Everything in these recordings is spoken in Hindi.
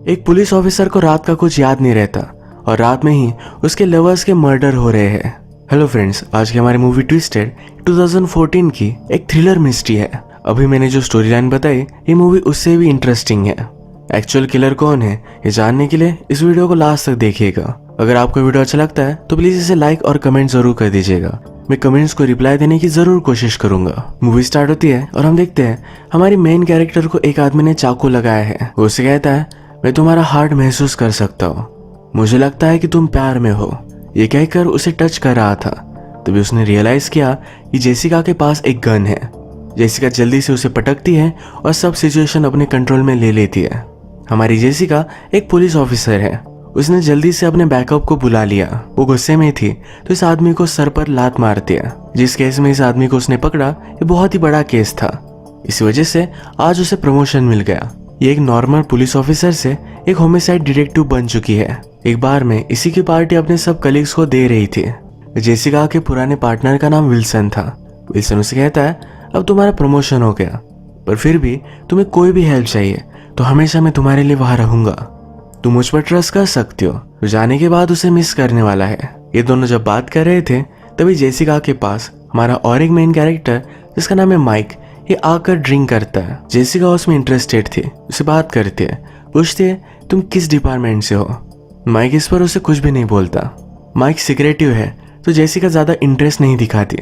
एक पुलिस ऑफिसर को रात का कुछ याद नहीं रहता और रात में ही उसके लवर्स के मर्डर हो रहे हैं। हेलो फ्रेंड्स, आज की हमारी मूवी ट्विस्टेड 2014 की एक थ्रिलर मिस्ट्री है। अभी मैंने जो स्टोरी लाइन बताई ये मूवी उससे भी इंटरेस्टिंग है। एक्चुअल किलर कौन है ये जानने के लिए इस वीडियो को लास्ट तक देखिएगा। अगर आपको वीडियो अच्छा लगता है तो प्लीज इसे लाइक और कमेंट जरूर कर दीजिएगा। मैं कमेंट्स को रिप्लाई देने की जरूर कोशिश करूंगा। मूवी स्टार्ट होती है और हम देखते हैं हमारी मेन कैरेक्टर को एक आदमी ने चाकू लगाया है। वो उसे कहता है, मैं तुम्हारा हार्ट महसूस कर सकता हूँ, मुझे लगता है कि तुम प्यार में हो। ये कहकर उसे टच कर रहा था। तभी उसने रियलाइज किया कि जेसिका के पास एक गन है। जेसिका जल्दी से उसे पटकती है और सब सिचुएशन अपने कंट्रोल में ले लेती है। हमारी जेसिका एक पुलिस ऑफिसर है। उसने जल्दी से अपने बैकअप को बुला लिया। वो गुस्से में थी तो इस आदमी को सर पर लात मार दिया। जिस केस में इस आदमी को उसने पकड़ा ये बहुत ही बड़ा केस था। इस वजह से आज उसे प्रमोशन मिल गया। ये एक नॉर्मल पुलिस ऑफिसर से एक होमिसाइड डिटेक्टिव बन चुकी है। एक बार में इसी की पार्टी अपने सब कलीग्स को दे रही थी। जेसिका के पुराने पार्टनर का नाम विल्सन था। विल्सन उसे कहता है, अब तुम्हारा प्रमोशन हो गया, पर फिर भी तुम्हें कोई भी हेल्प चाहिए तो हमेशा मैं तुम्हारे लिए वहां रहूंगा। तुम मुझ पर ट्रस्ट कर सकती हो। तो जाने के बाद उसे मिस करने वाला है। ये दोनों जब बात कर रहे थे तभी जेसिका के पास हमारा और एक मेन कैरेक्टर जिसका नाम है माइक ये आकर ड्रिंक करता है। जेसिका उसमें इंटरेस्टेड थी, उसे बात करती है, पूछती है तुम किस डिपार्टमेंट से हो। माइक इस पर उसे कुछ भी नहीं बोलता। माइक सिक्रेटिव है तो जेसिका ज्यादा इंटरेस्ट नहीं दिखाती।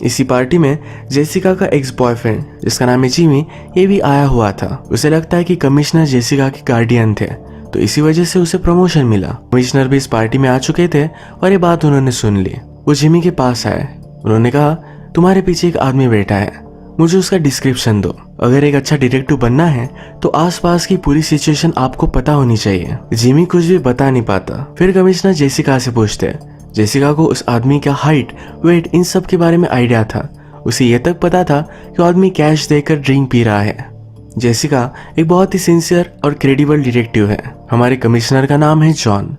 इसी पार्टी में जेसिका का एक्स बॉयफ्रेंड जिसका नाम है जिमी ये भी आया हुआ था। उसे लगता है कि कमिश्नर जेसिका के गार्डियन थे तो इसी वजह से उसे प्रमोशन मिला। कमिश्नर भी इस पार्टी में आ चुके थे और ये बात उन्होंने सुन ली। वो जिमी के पास आए। उन्होंने कहा, तुम्हारे पीछे एक आदमी बैठा है, मुझे उसका डिस्क्रिप्शन दो। अगर एक अच्छा डिटेक्टिव बनना है तो आसपास की पूरी सिचुएशन आपको पता होनी चाहिए। जिमी कुछ भी बता नहीं पाता। फिर कमिश्नर जेसिका से पूछते हैं। जेसिका को उस आदमी का हाइट, वेट इन सब के बारे में आइडिया था। उसे ये तक पता था कि आदमी कैश देकर ड्रिंक पी रहा है। जेसिका एक बहुत ही सिंसियर और क्रेडिबल डिटेक्टिव है। हमारे कमिश्नर का नाम है जॉन।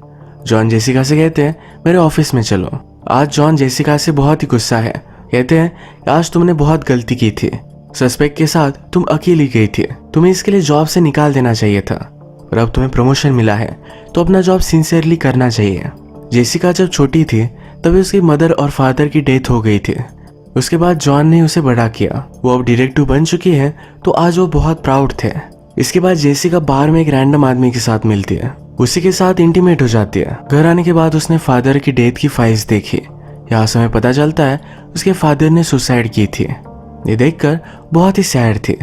जॉन जेसिका से कहते हैं, मेरे ऑफिस में चलो। आज जॉन जेसिका से बहुत ही गुस्सा है। कहते हैं, आज तुमने बहुत गलती की थी। सस्पेक्ट के साथ तुम अकेली गई थी। तुम्हें इसके लिए जॉब से निकाल देना चाहिए था, और अब तुम्हें प्रमोशन मिला है तो अपना जॉब सिंसियरली करना चाहिए। जेसिका जब छोटी थी तभी उसकी मदर और फादर की डेथ हो गई थी। उसके बाद जॉन ने उसे बड़ा किया। वो अब डिटेक्टिव बन चुकी है तो आज वो बहुत प्राउड थे। इसके बाद जेसिका बार में एक रैंडम आदमी के साथ मिलती है। उसी के साथ इंटीमेट हो जाती है। घर आने के बाद उसने फादर की डेथ की फाइल्स देखी। यहाँ से हमें पता चलता है उसके फादर ने सुसाइड की थी। ये देखकर बहुत ही सैड थी।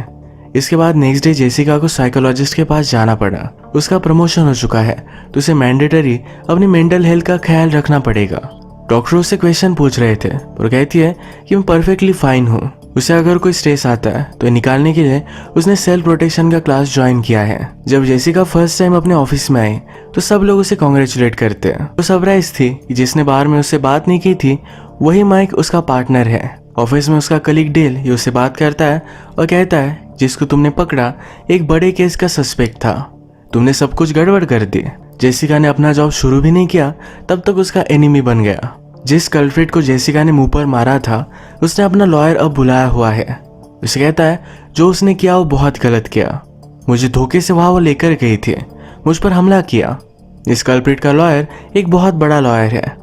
इसके बाद नेक्स्ट डे जेसिका को साइकोलॉजिस्ट के पास जाना पड़ा। उसका प्रमोशन हो चुका है तो उसे मैंडेटरी अपनी मेंटल हेल्थ का ख्याल रखना पड़ेगा। डॉक्टर उससे क्वेश्चन पूछ रहे थे और कहती है कि मैं परफेक्टली फाइन हूँ। उसे अगर कोई स्ट्रेस आता है तो निकालने के लिए उसने सेल्फ प्रोटेक्शन का क्लास ज्वाइन किया है। जब जेसिका फर्स्ट टाइम अपने ऑफिस में आई तो सब लोग उसे कॉन्ग्रेचुलेट करते हैं। वो सरप्राइज थी कि जिसने बार में उससे बात नहीं की थी वही माइक उसका पार्टनर है। ऑफिस में उसका कलीग डेल ये उससे बात करता है और कहता है, जिसको तुमने पकड़ा एक बड़े केस का सस्पेक्ट था, तुमने सब कुछ गड़बड़ कर दी। जेसिका ने अपना जॉब शुरू भी नहीं किया तब तक उसका एनिमी बन गया। जिस कल्प्रिट को जेसिका ने मुंह पर मारा था उसने अपना लॉयर अब बुलाया हुआ है। उसे कहता है, जो उसने किया वो बहुत गलत किया। मुझे धोखे से वहां वो लेकर गई थी, मुझ पर हमला किया। इस कल्प्रिट का लॉयर एक बहुत बड़ा लॉयर है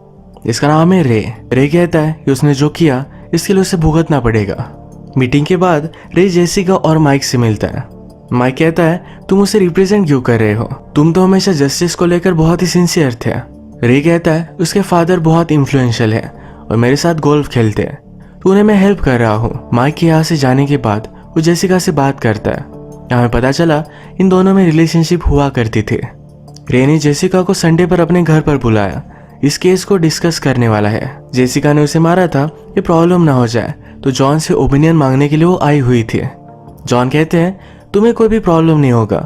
जिसका नाम है रे। रे कहता है कि उसने जो किया इसके लिए उसे भुगतना पड़ेगा। मीटिंग के बाद रे जेसिका और माइक से मिलता है। माइक कहता है, तुम उसे रिप्रेजेंट क्यों कर रहे हो? तुम तो हमेशा जस्टिस को लेकर बहुत ही सिंसियर थे। रे कहता है, उसके फादर बहुत इन्फ्लुएंशियल है और मेरे साथ गोल्फ खेलते हैं तो उन्हें मैं हेल्प कर रहा हूँ। माइक के यहाँ से जाने के बाद वो जेसिका से बात करता है। हमें पता चला इन दोनों में रिलेशनशिप हुआ करती थी। रे ने जेसिका को संडे पर अपने घर पर बुलाया। इस केस को डिस्कस करने वाला है। जेसिका ने उसे मारा था, ये प्रॉब्लम ना हो जाए तो जॉन से ओपिनियन मांगने के लिए वो आई हुई थी। जॉन कहते हैं, तुम्हें कोई भी प्रॉब्लम नहीं होगा।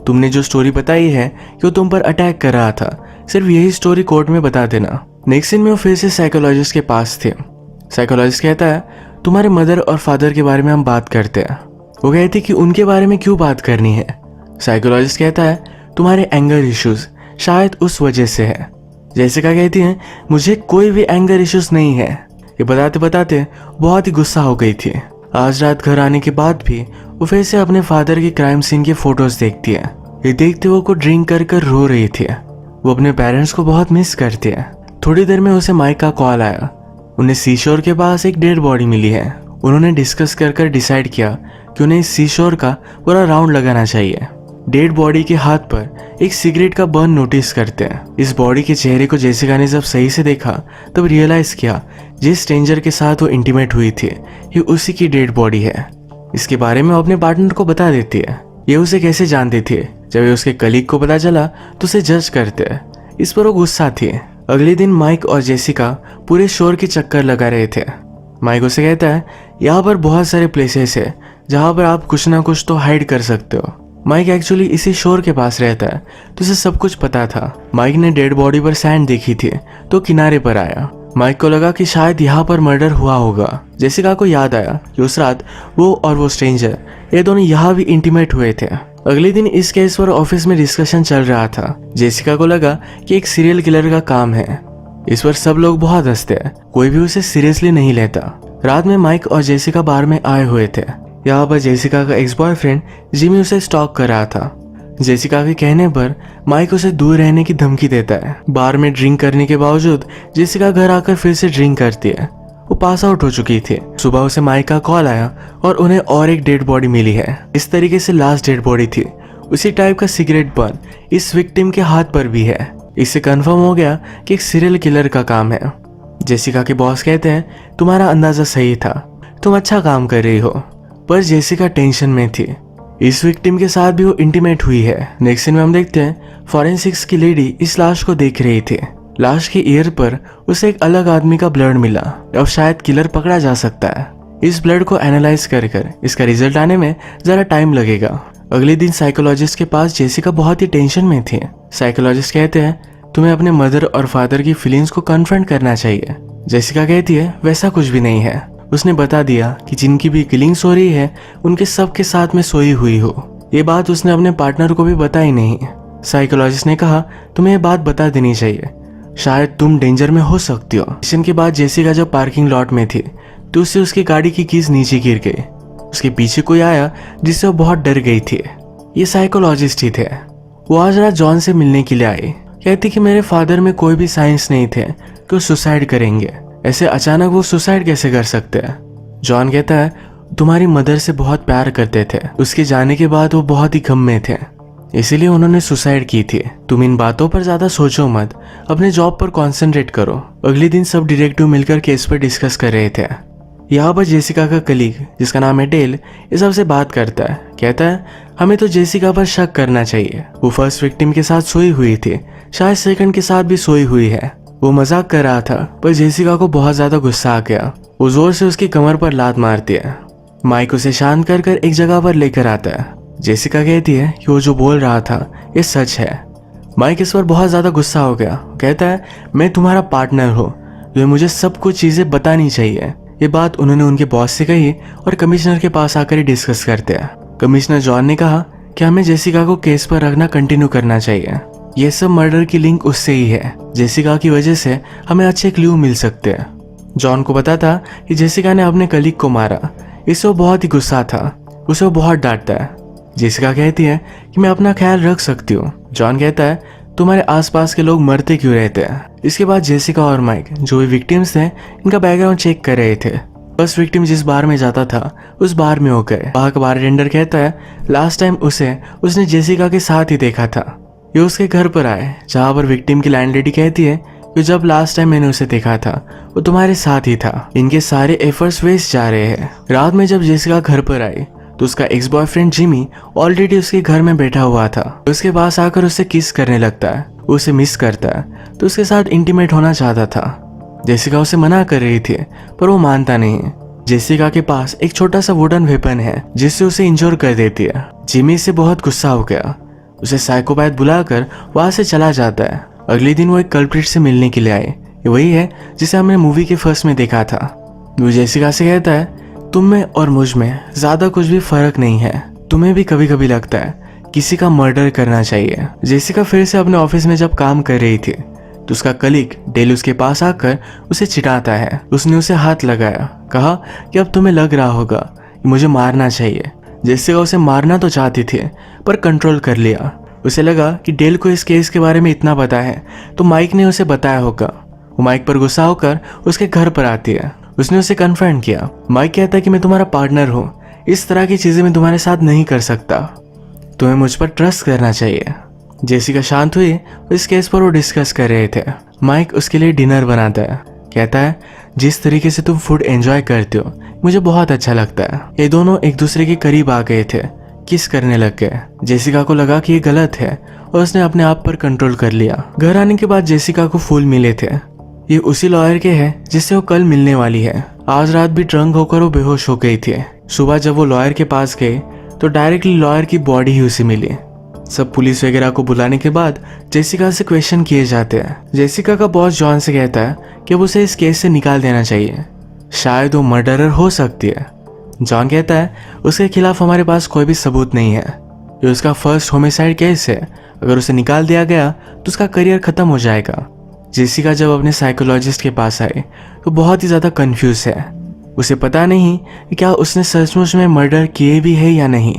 तुमने जो स्टोरी बताई है कि वो तुम पर अटैक कर रहा था, सिर्फ यही स्टोरी कोर्ट में बता देना। नेक्स्ट सीन में वो फिर से साइकोलॉजिस्ट के पास थे। साइकोलॉजिस्ट कहता है, तुम्हारे मदर और फादर के बारे में हम बात करते हैं। वो कहती कि उनके बारे में क्यों बात करनी है। साइकोलॉजिस्ट कहता है, तुम्हारे एंगर इश्यूज शायद उस वजह से है। जेसिका कहती है, मुझे कोई भी एंगर इश्यूज नहीं है। ये बताते बताते बहुत ही गुस्सा हो गई थी। आज रात घर आने के बाद भी वो फिर से अपने फादर की क्राइम सीन के फोटोज देखती है। ये देखते वो को ड्रिंक कर कर रो रही थी। वो अपने पेरेंट्स को बहुत मिस करती है। थोड़ी देर में उसे माइक का कॉल आया। उन्हें सीशोर के पास एक डेड बॉडी मिली है। उन्होंने डिस्कस कर कर डिसाइड किया कि उन्हें इस सीशोर का पूरा राउंड लगाना चाहिए। डेड बॉडी के हाथ पर एक सिगरेट का बर्न नोटिस करते हैं। इस बॉडी के चेहरे को जेसिका ने जब सही से देखा तब रियलाइज किया जिस स्ट्रेंजर के साथ वो इंटीमेट हुई थी ये उसी की डेड बॉडी है। इसके बारे में वो अपने पार्टनर को बता देती है। ये उसे कैसे जानती थी? जब ये उसके कलीग को पता चला तो उसे जज करते हैं। इस पर वो गुस्सा थी। अगले दिन माइक और जेसिका पूरे शोर के चक्कर लगा रहे थे। माइक उसे कहता है यहाँ पर बहुत सारे प्लेसेस है जहाँ पर आप कुछ ना कुछ तो हाइड कर सकते हो। माइक एक्चुअली इसी शोर के पास रहता है तो उसे सब कुछ पता था। माइक ने डेड बॉडी पर सैंड देखी थी तो किनारे पर आया। माइक को लगा कि शायद यहाँ पर मर्डर हुआ होगा। जेसिका को याद आया कि उस रात वो और वो स्ट्रेंजर ये दोनों यहाँ भी इंटीमेट हुए थे। अगले दिन इस केस पर ऑफिस में डिस्कशन चल रहा था। जेसिका को लगा कि एक सीरियल किलर का काम है। इस पर सब लोग बहुत हंसते हैं, कोई भी उसे सीरियसली नहीं लेता। रात में माइक और जेसिका बार में आए हुए थे। यहाँ पर जेसिका का एक्स बॉयफ्रेंड जिमी उसे स्टॉक कर रहा था। जेसिका के कहने पर माइक उसे दूर रहने की धमकी देता है। बार में ड्रिंक करने के बावजूद जेसिका घर आकर फिर से ड्रिंक करती है। वो पास आउट हो चुकी थी। सुबह उसे माइक का कॉल आया और उन्हें और एक डेड बॉडी मिली है। इस तरीके से लास्ट डेड बॉडी थी। उसी टाइप का सिगरेट बर्न इस विक्टिम के हाथ पर भी है। इससे कंफर्म हो गया कि एक सीरियल किलर का काम है। जेसिका के बॉस कहते हैं तुम्हारा अंदाजा सही था, तुम अच्छा काम कर रही हो। पर जेसिका टेंशन में थी। इस विक्टिम के साथ भी वो इंटीमेट हुई है। नेक्स्ट सीन में हम देखते हैं फॉरेंसिक्स की लेडी इस लाश को देख रही थी। लाश के ईयर पर उसे एक अलग आदमी का ब्लड मिला। अब शायद किलर पकड़ा जा सकता है। इस ब्लड को एनालाइज कर इसका रिजल्ट आने में जरा टाइम लगेगा। अगले दिन साइकोलॉजिस्ट के पास जेसिका बहुत ही टेंशन में थी। साइकोलॉजिस्ट कहते हैं तुम्हें अपने मदर और फादर की फीलिंग्स को कन्फ्रंट करना चाहिए। जेसिका कहती है वैसा कुछ भी नहीं है। उसने बता दिया कि जिनकी भी किलिंग्स हो रही है उनके सबके साथ में सोई हुई हो। ये बात उसने अपने पार्टनर को भी बताई नहीं। साइकोलॉजिस्ट ने कहा तुम्हें ये बात बता देनी चाहिए, शायद तुम डेंजर में हो सकती हो। मिशन के बाद जेसिका जब पार्किंग लॉट में थी तो उससे उसकी गाड़ी की कीज नीचे गिर गई। उसके पीछे कोई आया जिससे वो बहुत डर गई थी। ये साइकोलॉजिस्ट ही थे। वो आज रात जॉन से मिलने के लिए आई। कहती कि मेरे फादर में कोई भी साइंस नहीं थे कि वो सुसाइड करेंगे। ऐसे अचानक वो सुसाइड कैसे कर सकते हैं? जॉन कहता है तुम्हारी मदर से बहुत प्यार करते थे। उसके जाने के बाद वो बहुत ही गम में थे, इसीलिए उन्होंने सुसाइड की थी। तुम इन बातों पर ज्यादा सोचो मत, अपने जॉब पर कॉन्सेंट्रेट करो। अगले दिन सब डिटेक्टिव मिलकर केस पर डिस्कस कर रहे थे। यहाँ पर जेसिका का कलीग जिसका नाम है डेल ये सबसे बात करता है। कहता है हमें तो जेसिका पर शक करना चाहिए। वो फर्स्ट विक्टिम के साथ सोई हुई थी, शायद सेकंड के साथ भी सोई हुई है। वो मजाक कर रहा था पर जेसिका को बहुत ज्यादा गुस्सा आ गया। वो जोर से उसकी कमर पर लात मारती है। माइक उसे शांत कर कर एक जगह पर लेकर आता है। जेसिका कहती है कि वो जो बोल रहा था ये सच है। माइक इस पर बहुत ज्यादा गुस्सा हो गया। कहता है मैं तुम्हारा पार्टनर हूँ, तुम्हें मुझे सब कुछ चीजें बतानी चाहिए। ये बात उन्होंने उनके बॉस से कही और कमिश्नर के पास आकर ही डिस्कस करते हैं। कमिश्नर जॉन ने कहा कि हमें जेसिका को केस पर रखना कंटिन्यू करना चाहिए। ये सब मर्डर की लिंक उससे ही है। जेसिका की वजह से हमें अच्छे क्लू मिल सकते हैं। जॉन को पता था कि जेसिका ने अपने कलीग को मारा, इससे वो बहुत ही गुस्सा था। उसे वो बहुत डांटता है। जेसिका कहती है कि मैं अपना ख्याल रख सकती हूँ। जॉन कहता है तुम्हारे आसपास के लोग मरते क्यों रहते हैं? इसके बाद जेसिका और माइक जो भी विक्टिम्स थे इनका बैकग्राउंड चेक कर रहे थे। फर्स्ट विक्टिम जिस बार में जाता था उस बार में हो गए। वहाँ का बारटेंडर कहता है लास्ट टाइम उसने जेसिका के साथ ही देखा था। ये उसके घर पर आए जहाँ पर विक्टिम की लैंडलेडी कहती है कि जब लास्ट टाइम मैंने उसे देखा था वो तुम्हारे साथ ही था। इनके सारे एफर्ट्स वेस्ट जा रहे हैं। रात में जब जेसिका घर पर आई तो उसका एक्स बॉयफ्रेंड जिमी ऑलरेडी उसके घर में बैठा हुआ था। उसके पास आकर उससे किस करने लगता है। वो उसे मिस करता है तो उसके साथ इंटीमेट होना चाहता था। जेसिका उसे मना कर रही थी पर वो मानता नहीं। जेसिका के पास एक छोटा सा वुडन वेपन है जिससे उसे इंजोर कर देती है। जिमी से बहुत गुस्सा हो गया। उसे साइकोपैथ बुलाकर वहां से चला जाता है। अगले दिन वो एक कल्प्रिट से मिलने के लिए आए। ये वही है जिसे हमने मूवी के फर्स्ट में देखा था। वो जेसिका से कहता है तुम में और मुझ में ज्यादा कुछ भी फर्क नहीं है। तुम्हें भी कभी कभी लगता है किसी का मर्डर करना चाहिए। जेसिका फिर से अपने ऑफिस में जब काम कर रही थी तो उसका कलीग डेल उसके पास आकर उसे चिढ़ाता है। उसने उसे हाथ लगाया, कहा कि अब तुम्हें लग रहा होगा कि मुझे मारना चाहिए। जेसिका उसे मारना तो चाहती थी पर कंट्रोल कर लिया। उसे लगा कि डेल को इस केस के बारे में इतना पता है तो माइक ने उसे बताया होगा। वो माइक पर गुस्सा होकर उसके घर पर आती है। उसने उसे कन्फ्रंट किया। माइक कहता है कि मैं तुम्हारा पार्टनर हूँ, इस तरह की चीजें मैं तुम्हारे साथ नहीं कर सकता, तुम्हें मुझ पर ट्रस्ट करना चाहिए। जेसिका शांत हुई। इस केस पर वो डिस्कस कर रहे थे। माइक उसके लिए डिनर बनाता है। कहता है जिस तरीके से तुम फूड एंजॉय करते हो मुझे बहुत अच्छा लगता है। ये दोनों एक दूसरे के करीब आ गए थे, किस करने लग गए। जेसिका को लगा कि ये गलत है और उसने अपने आप पर कंट्रोल कर लिया। घर आने के बाद जेसिका को फूल मिले थे। ये उसी लॉयर के हैं जिससे वो कल मिलने वाली है। आज रात भी ड्रंक होकर वो बेहोश हो गई थी। सुबह जब वो लॉयर के पास गए तो डायरेक्टली लॉयर की बॉडी ही उसे मिली। सब पुलिस वगैरह को बुलाने के बाद जेसिका से क्वेश्चन किए जाते हैं। जेसिका का बॉस जॉन से कहता है कि वो उसे इस केस से निकाल देना चाहिए, शायद वो मर्डरर हो सकती है। जॉन कहता है उसके खिलाफ हमारे पास कोई भी सबूत नहीं है, ये उसका फर्स्ट होमिसाइड केस है, अगर उसे निकाल दिया गया तो उसका करियर खत्म हो जाएगा। जेसिका जब अपने साइकोलॉजिस्ट के पास आई तो बहुत ही ज़्यादा कंफ्यूज है। उसे पता नहीं कि क्या उसने सचमुच में मर्डर किए भी है या नहीं।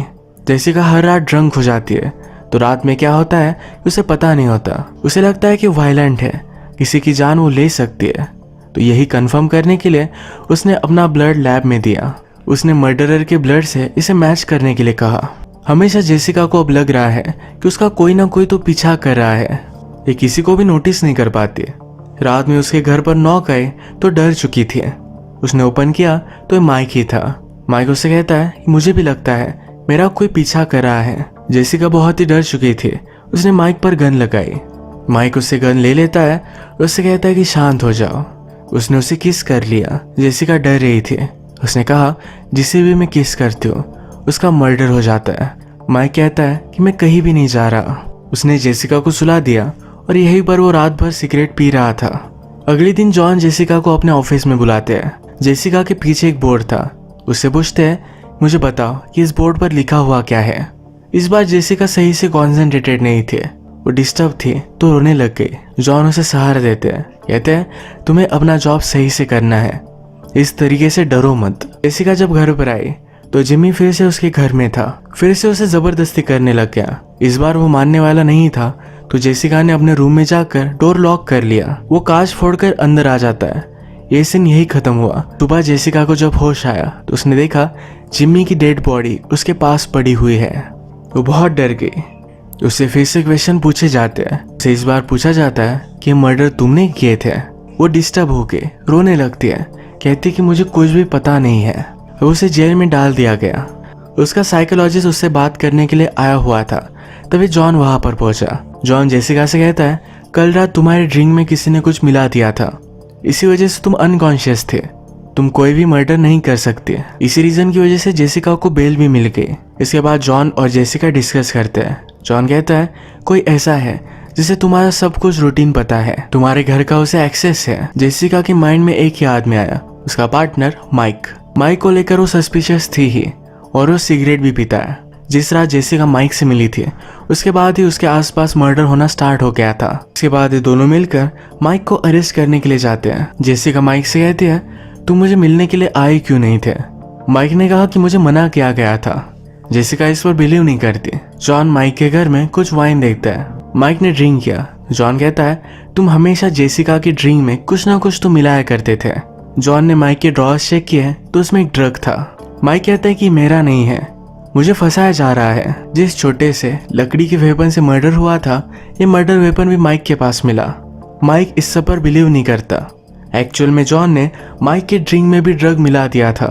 जेसिका हर रात ड्रंक हो जाती है तो रात में क्या होता है उसे पता नहीं होता। उसे लगता है कि वायलेंट है, किसी की जान वो ले सकती है। तो यही कंफर्म करने के लिए उसने अपना ब्लड लैब में दिया। उसने मर्डरर के ब्लड से इसे मैच करने के लिए कहा। हमेशा जेसिका को अब लग रहा है कि उसका कोई ना कोई तो पीछा कर रहा है, ये किसी को भी नोटिस नहीं कर पाती। रात में उसके घर पर नॉक आए तो डर चुकी थी। उसने ओपन किया तो माइक ही था। माइक उससे कहता है कि मुझे भी लगता है मेरा कोई पीछा कर रहा है। जेसिका बहुत ही डर चुकी थी। उसने माइक पर गन लगाई। माइक उससे गन ले लेता है और उससे कहता है कि शांत हो जाओ। उसने उसे किस कर लिया। जेसिका डर रही थी। उसने कहा जिसे भी मैं किस करती हूँ उसका मर्डर हो जाता है। माइक कहता है कि मैं कहीं भी नहीं जा रहा। उसने जेसिका को सुला दिया और यहीं पर वो रात भर सिगरेट पी रहा था। अगले दिन जॉन जेसिका को अपने ऑफिस में बुलाते हैं। जेसिका के पीछे एक बोर्ड था। उससे पूछते हैं मुझे बताओ कि इस बोर्ड पर लिखा हुआ क्या है। इस बार जेसिका सही से कॉन्सेंट्रेटेड नहीं थे, वो डिस्टर्ब थी तो रोने लग गई। जॉन उसे सहारा देते हैं, कहते हैं तुम्हें अपना जॉब सही से करना है, इस तरीके से डरो मत। जेसिका जब घर पर आई तो जिमी फिर से उसके घर में था। फिर से उसे जबरदस्ती करने लग गया। इस बार वो मानने वाला नहीं था तो जेसिका ने अपने रूम में जाकर डोर लॉक कर लिया। वो कांच फोड़कर अंदर आ जाता है। ये सीन यही खत्म हुआ। सुबह जेसिका को जब होश आया तो उसने देखा जिम्मी की डेड बॉडी उसके पास पड़ी हुई है। वो बहुत डर गई। उससे फिर से क्वेश्चन पूछे जाते हैं। उसे इस बार पूछा जाता है कि मर्डर तुमने किए थे। वो डिस्टर्ब होके रोने लगती है, कहती कि मुझे कुछ भी पता नहीं है। उसे जेल में डाल दिया गया। उसका साइकोलॉजिस्ट उससे बात करने के लिए आया हुआ था। तभी जॉन वहां पर पहुंचा। जॉन जेसिका से कहता है कल रात तुम्हारे ड्रिंक में किसी ने कुछ मिला दिया था, इसी वजह से तुम अनकॉन्शियस थे, तुम कोई भी मर्डर नहीं कर सकते। इसी रीजन की वजह से जेसिका को बेल भी मिल गई। इसके बाद जॉन और जेसिका डिस्कस करते हैं। जॉन कहता है कोई ऐसा है जिसे तुम्हारा सब कुछ रूटीन पता है, तुम्हारे घर का उसे एक्सेस है। जेसिका के माइंड में एक ही आदमी आया, उसका पार्टनर माइक। माइक को लेकर वो सस्पिशियस थी ही और वो सिगरेट भी पीता है। जिस रात जेसिका माइक से मिली थी उसके बाद ही उसके आसपास मर्डर होना स्टार्ट हो गया था। इसके बाद ये दोनों मिलकर माइक को अरेस्ट करने के लिए जाते हैं। जेसिका माइक से कहती है तुम मुझे मिलने के लिए आए क्यों नहीं थे। माइक ने कहा कि मुझे मना किया गया था। जेसिका इस पर बिलीव नहीं करती। जॉन माइक के घर में कुछ वाइन देखता है। माइक ने ड्रिंक किया। जॉन कहता है तुम हमेशा जेसिका की ड्रिंक में कुछ ना कुछ तो मिलाया करते थे। जॉन ने माइक के ड्रॉर्स चेक किए तो उसमें एक ड्रग था। माइक कहता है कि मेरा नहीं है, मुझे फंसाया जा रहा है। जिस छोटे से लकड़ी के वेपन से मर्डर हुआ था ये मर्डर वेपन भी माइक के पास मिला। माइक इस सब पर बिलीव नहीं करता। एक्चुअल में जॉन ने माइक के ड्रिंक में भी ड्रग मिला दिया था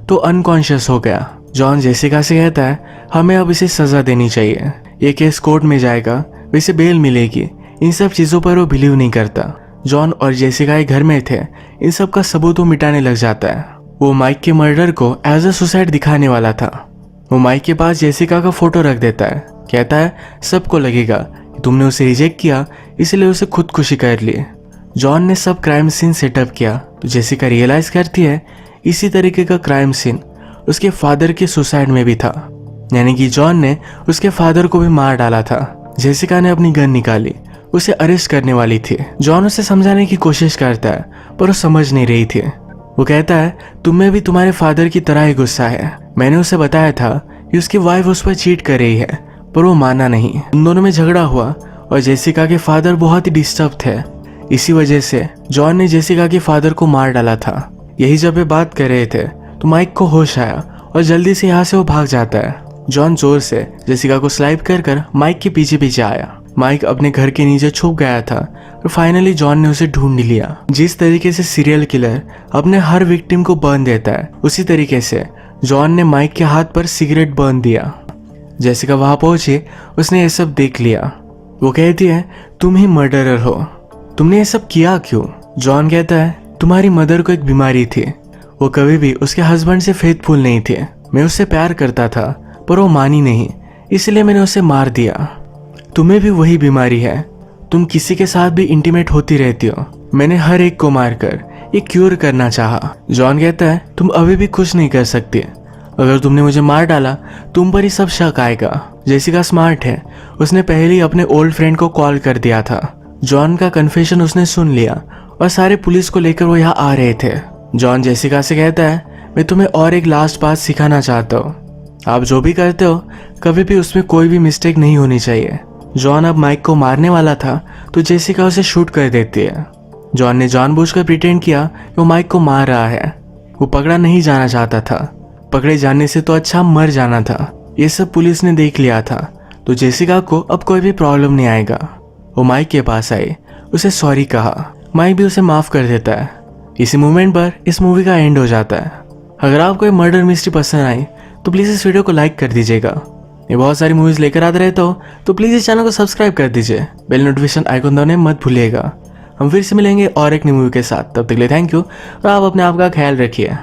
तो अनकॉन्शियस हो गया। जॉन जेसिका से कहता है हमें अब इसे सजा देनी चाहिए, ये केस कोर्ट में जाएगा, इसे बेल मिलेगी। इन सब चीजों पर वो बिलीव नहीं करता। जॉन और जेसिका एक घर में थे। इन सब का सबूत वो मिटाने लग जाता है। वो माइक के मर्डर को एज अ सुसाइड दिखाने वाला था। वो माइक के पास जेसिका का फोटो रख देता है। कहता है सबको लगेगा कि तुमने उसे रिजेक्ट किया इसलिए उसे खुदकुशी कर ली। जॉन ने सब क्राइम सीन सेटअप किया तो जेसिका रियलाइज करती है इसी तरीके का क्राइम सीन उसके फादर के सुसाइड में भी था, यानी कि जॉन ने उसके फादर को भी मार डाला था। जेसिका ने अपनी गन निकाली, उसे अरेस्ट करने वाली थी। जॉन उसे समझाने की कोशिश करता है पर वो समझ नहीं रही थी। वो कहता है तुम्हें भी तुम्हारे फादर की तरह ही गुस्सा है। मैंने उसे बताया था कि उसकी वाइफ उस पर चीट कर रही है पर वो माना नहीं। उन दोनों में झगड़ा हुआ और जेसिका के फादर बहुत ही डिस्टर्ब थे। इसी वजह से जॉन ने जेसिका के फादर को मार डाला था। यही जब वे बात कर रहे थे तो माइक को होश आया और जल्दी से यहाँ से वो भाग जाता है। जॉन जोर से जेसिका को स्लाइप कर माइक के पीछे पीछे आया। माइक अपने घर के नीचे छुप गया था और फाइनली जॉन ने उसे ढूंढ लिया। जिस तरीके से सीरियल किलर अपने हर विक्टिम को बर्न देता है, उसी तरीके से जॉन ने माइक के हाथ पर सिगरेट बर्न दिया। जेसिका वहां पहुंची, उसने ये सब देख लिया। वो कहती है, तुम ही मर्डरर हो, तुमने ये सब किया क्यों? जॉन कहता है, तुम्हारी मदर को एक बीमारी थी, वो कभी भी उसके हस्बैंड से फेथफुल नहीं थे। मैं उससे प्यार करता था पर वो मानी नहीं, इसलिए मैंने उसे मार दिया। तुम्हें भी वही बीमारी है, तुम किसी के साथ भी इंटीमेट होती रहती हो। मैंने हर एक को मारकर ये क्यूर करना चाहा। जॉन कहता है, तुम अभी भी कुछ नहीं कर सकती, अगर तुमने मुझे मार डाला तुम पर ही सब शक आएगा। जेसिका स्मार्ट है, उसने पहले ही अपने ओल्ड फ्रेंड को कॉल कर दिया था। जॉन का कन्फेशन उसने सुन लिया और सारे पुलिस को लेकर वो यहाँ आ रहे थे। जॉन जेसिका से कहता है, मैं तुम्हें और एक लास्ट बात सिखाना चाहता हूँ, आप जो भी करते हो कभी भी उसमें कोई भी मिस्टेक नहीं होनी चाहिए। जॉन अब माइक को मारने वाला था तो जेसिका उसे शूट कर देती है। जॉन ने जानबूझकर प्रिटेंड किया कि वो माइक को मार रहा है। वो पकड़ा नहीं जाना चाहता था, पकड़े जाने से तो अच्छा मर जाना था। ये सब पुलिस ने देख लिया था तो जेसिका को अब कोई भी प्रॉब्लम नहीं आएगा। वो माइक के पास आई, उसे सॉरी कहा, माइक भी उसे माफ कर देता है। इसी मोमेंट पर इस मूवी का एंड हो जाता है। अगर आपको ये मर्डर मिस्ट्री पसंद आई तो प्लीज़ इस वीडियो को लाइक कर दीजिएगा। ये बहुत सारी मूवीज़ लेकर आते रहता हो तो प्लीज़ इस चैनल को सब्सक्राइब कर दीजिए। बेल नोटिफिकेशन आइकन दबाने मत भूलिएगा। हम फिर से मिलेंगे और एक नई मूवी के साथ। तब तक के लिए थैंक यू और आप अपने आप का ख्याल रखिए।